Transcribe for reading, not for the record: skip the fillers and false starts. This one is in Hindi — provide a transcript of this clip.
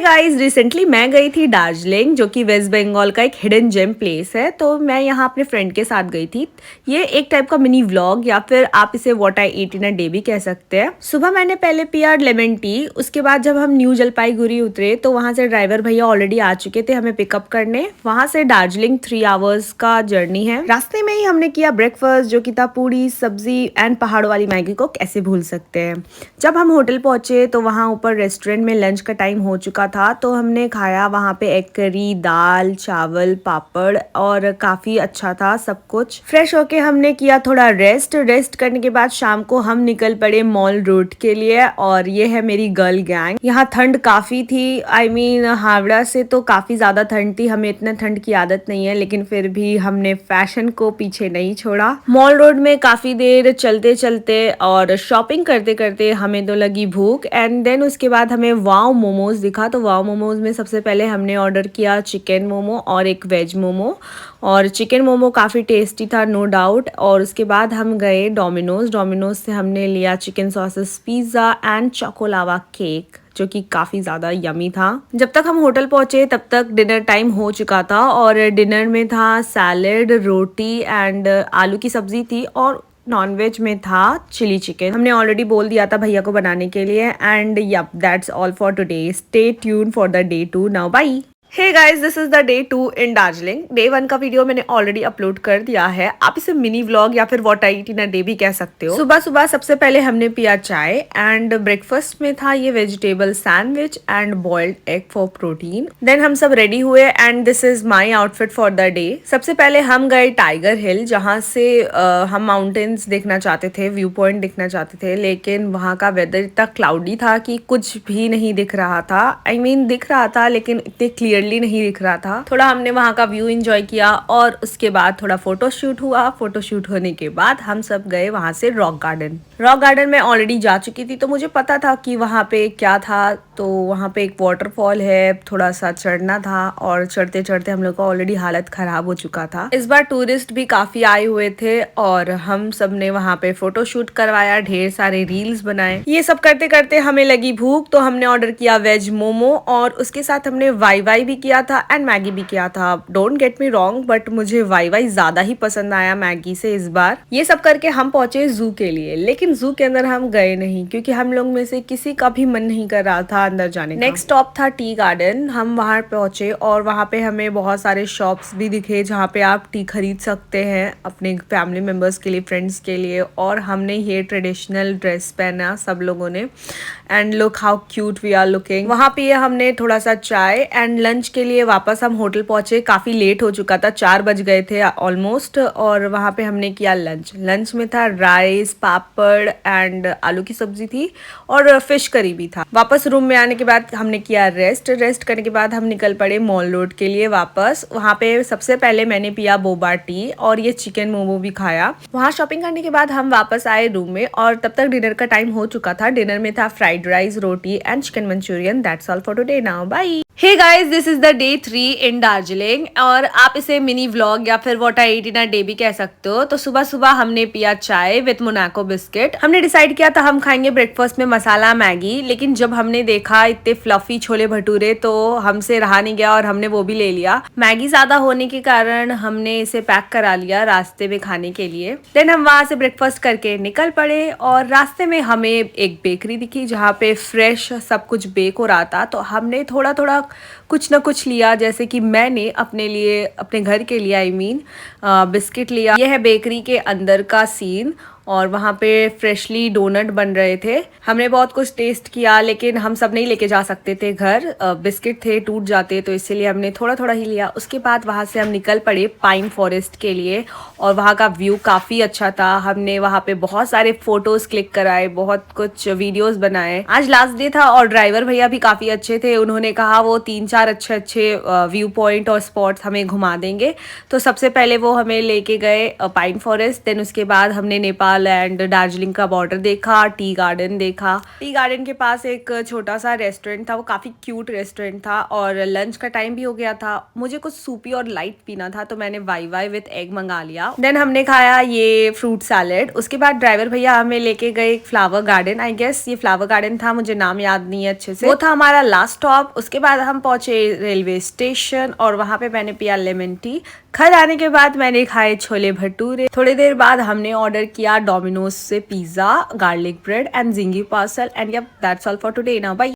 गाइस, रिसेंटली मैं गई थी दार्जिलिंग, जो कि वेस्ट बंगाल का एक हिडन जेम प्लेस है। तो मैं यहाँ अपने फ्रेंड के साथ गई थी। ये एक टाइप का मिनी व्लॉग या फिर आप इसे what I eat in a day भी कह सकते हैं। सुबह मैंने पहले पिया लेमन टी। उसके बाद जब हम न्यू जलपाईगुड़ी उतरे तो वहाँ से ड्राइवर भैया ऑलरेडी आ चुके थे हमें पिकअप करने। वहाँ से दार्जिलिंग 3 आवर्स का जर्नी है। रास्ते में ही हमने किया ब्रेकफास्ट, जो कि था पूरी सब्जी एंड पहाड़ों वाली मैगी। को कैसे भूल सकते हैं। जब हम होटल पहुंचे तो वहाँ ऊपर रेस्टोरेंट में लंच का टाइम हो चुका था, तो हमने खाया वहाँ पे एग करी, दाल, चावल, पापड़ और काफ़ी अच्छा था सब कुछ। फ्रेश होके हमने किया थोड़ा रेस्ट करने के बाद शाम को हम निकल पड़े मॉल रोड के लिए। और ये है मेरी गर्ल गैंग। यहाँ ठंड काफ़ी थी। आई मीन हावड़ा से तो काफ़ी ज़्यादा ठंड थी। हमें इतना ठंड की आदत नहीं है, लेकिन फिर भी हमने फैशन को पीछे नहीं छोड़ा। मॉल रोड में काफ़ी देर चलते चलते और शॉपिंग करते करते हमें तो लगी भूख। एंड देन उसके बाद हमें वाव मोमोज दिखा। तो वाव मोमोज में सबसे पहले हमने ऑर्डर किया चिकन मोमो और एक वेज मोमो। और चिकन मोमो काफ़ी टेस्टी था, नो डाउट। और उसके बाद हम गए डोमिनोज से हमने लिया chicken sauces pizza and choco lava cake, जो कि काफ़ी ज़्यादा यमी था। जब तक हम होटल पहुँचे तब तक डिनर टाइम हो चुका था। और डिनर में था सैलेड, रोटी एंड आलू की सब्जी थी। और नॉनवेज में था चिली चिकन। हमने ऑलरेडी बोल दिया था भैया को बनाने के लिए। And yup, that's all for today. Stay tuned for the day 2 now. Bye. Hey guys, this is the day 2 in Darjeeling. Day 1 का वीडियो मैंने ऑलरेडी अपलोड कर दिया है। आप इसे मिनी व्लॉग या फिर what I eat in a day भी कह सकते हो। सुबह सुबह सबसे पहले हमने पिया चाय एंड ब्रेकफास्ट में था ये vegetable sandwich and boiled egg for protein. Then हम सब रेडी हुए and this is my outfit for the day. सबसे पहले हम गए टाइगर हिल, जहाँ से हम माउंटेन्स देखना चाहते थे, व्यू पॉइंट देखना चाहते थे। लेकिन वहाँ का वेदर इतना क्लाउडी था कि कुछ भी नहीं दिख रहा था। आई मीन दिख रहा था, लेकिन इतने क्लियर नहीं दिख रहा था। थोड़ा हमने वहां का व्यू एंजॉय किया और उसके बाद थोड़ा फोटो शूट हुआ। फोटो शूट होने के बाद हम सब गए वहां से रॉक गार्डन में ऑलरेडी जा चुकी थी, तो मुझे पता था कि वहां पे क्या था। तो वहां पे एक वाटरफॉल है, थोड़ा सा चढ़ना था और चढ़ते चढ़ते हम लोग का ऑलरेडी हालत खराब हो चुका था। इस बार टूरिस्ट भी काफी आए हुए थे और हम सब ने वहां पे फोटो शूट करवाया, ढेर सारे रील्स बनाए। ये सब करते करते हमें लगी भूख, तो हमने ऑर्डर किया वेज मोमो और उसके साथ हमने वाई भी किया था एंड मैगी भी किया था। Don't get me wrong, but मुझे वाई ज्यादा ही पसंद आया मैगी से इस बार। ये सब करके हम पहुंचे जू के लिए, लेकिन जू के अंदर हम गए नहीं क्योंकि हम लोग में से किसी का भी मन नहीं कर रहा था अंदर जाने का। नेक्स्ट स्टॉप था टी गार्डन। हम वहां पहुंचे और वहां पे हमें बहुत सारे शॉप्स भी दिखे जहाँ पे आप टी खरीद सकते हैं अपने फैमिली मेंबर्स के लिए, फ्रेंड्स के लिए। और हमने ये ट्रेडिशनल ड्रेस पहना सब लोगों ने। And look how cute we are looking. वहां पे हमने थोड़ा सा चाय एंड लंच के लिए वापस हम होटल पहुंचे। काफी लेट हो चुका था, 4 बज गए थे ऑलमोस्ट। और वहां पे हमने किया लंच में था राइस, पापड़ एंड आलू की सब्जी थी और फिश करी भी था। वापस रूम में आने के बाद हमने किया रेस्ट करने के बाद हम निकल पड़े मॉल रोड के लिए वापस। वहां पे सबसे पहले मैंने पिया बोबा टी और ये चिकन मोमो भी खाया। वहां शॉपिंग करने के बाद हम वापस आए रूम में और तब तक डिनर का टाइम हो चुका था। डिनर में था fried rice, roti and chicken Manchurian. That's all for today now. Bye. Hey guys, this is the day 3 in Darjeeling और आप इसे मिनी व्लॉग या फिर what I eat in a day भी कह सकते हो। तो सुबह सुबह हमने पिया चाय विथ मोनाको बिस्किट। हमने डिसाइड किया था हम खाएंगे ब्रेकफास्ट में मसाला मैगी, लेकिन जब हमने देखा इतने फ्लफी छोले भटूरे तो हमसे रहा नहीं गया और हमने वो भी ले लिया। मैगी ज्यादा होने के कारण हमने इसे पैक करा लिया रास्ते में खाने के लिए। देन हम वहां से ब्रेकफास्ट करके निकल पड़े और रास्ते में हमें एक बेकरी दिखी जहाँ पे फ्रेश सब कुछ बेक हो रहा था। तो हमने थोड़ा थोड़ा कुछ ना कुछ लिया, जैसे कि मैंने अपने लिए, अपने घर के लिए आई मीन बिस्किट लिया। यह है बेकरी के अंदर का सीन और वहाँ पे फ्रेशली डोनट बन रहे थे। हमने बहुत कुछ टेस्ट किया, लेकिन हम सब नहीं लेके जा सकते थे घर। बिस्किट थे, टूट जाते, तो इसीलिए हमने थोड़ा थोड़ा ही लिया। उसके बाद वहाँ से हम निकल पड़े पाइन फॉरेस्ट के लिए और वहाँ का व्यू काफ़ी अच्छा था। हमने वहाँ पे बहुत सारे फोटोज क्लिक कराए, बहुत कुछ वीडियोस बनाए। आज लास्ट डे था और ड्राइवर भैया भी काफ़ी अच्छे थे। उन्होंने कहा वो 3-4 अच्छे व्यू पॉइंट और स्पॉट्स हमें घुमा देंगे। तो सबसे पहले वो हमें लेके गए पाइन फॉरेस्ट। देन उसके बाद हमने नेपाल नैनीताल एंड दार्जिलिंग का बॉर्डर देखा, टी गार्डन देखा। टी गार्डन के पास एक छोटा सा रेस्टोरेंट था, वो काफ़ी क्यूट रेस्टोरेंट था और लंच का टाइम भी हो गया था। मुझे कुछ सूपी और लाइट पीना था तो मैंने वाई वाई विथ एग मंगा लिया। देन हमने खाया ये फ्रूट सैलेड। उसके बाद ड्राइवर भैया हमें लेके गए एक फ्लावर गार्डन, आई गेस ये फ्लावर गार्डन था, मुझे नाम याद नहीं है अच्छे से। वो था हमारा लास्ट स्टॉप। उसके बाद हम पहुंचे रेलवे स्टेशन और वहां पे मैंने पिया लेमन टी। घर आने के बाद मैंने खाए छोले भटूरे। थोड़ी देर बाद हमने ऑर्डर किया डोमिनोज से pizza, garlic bread and zingy parcel and yup that's all for today. Now bye.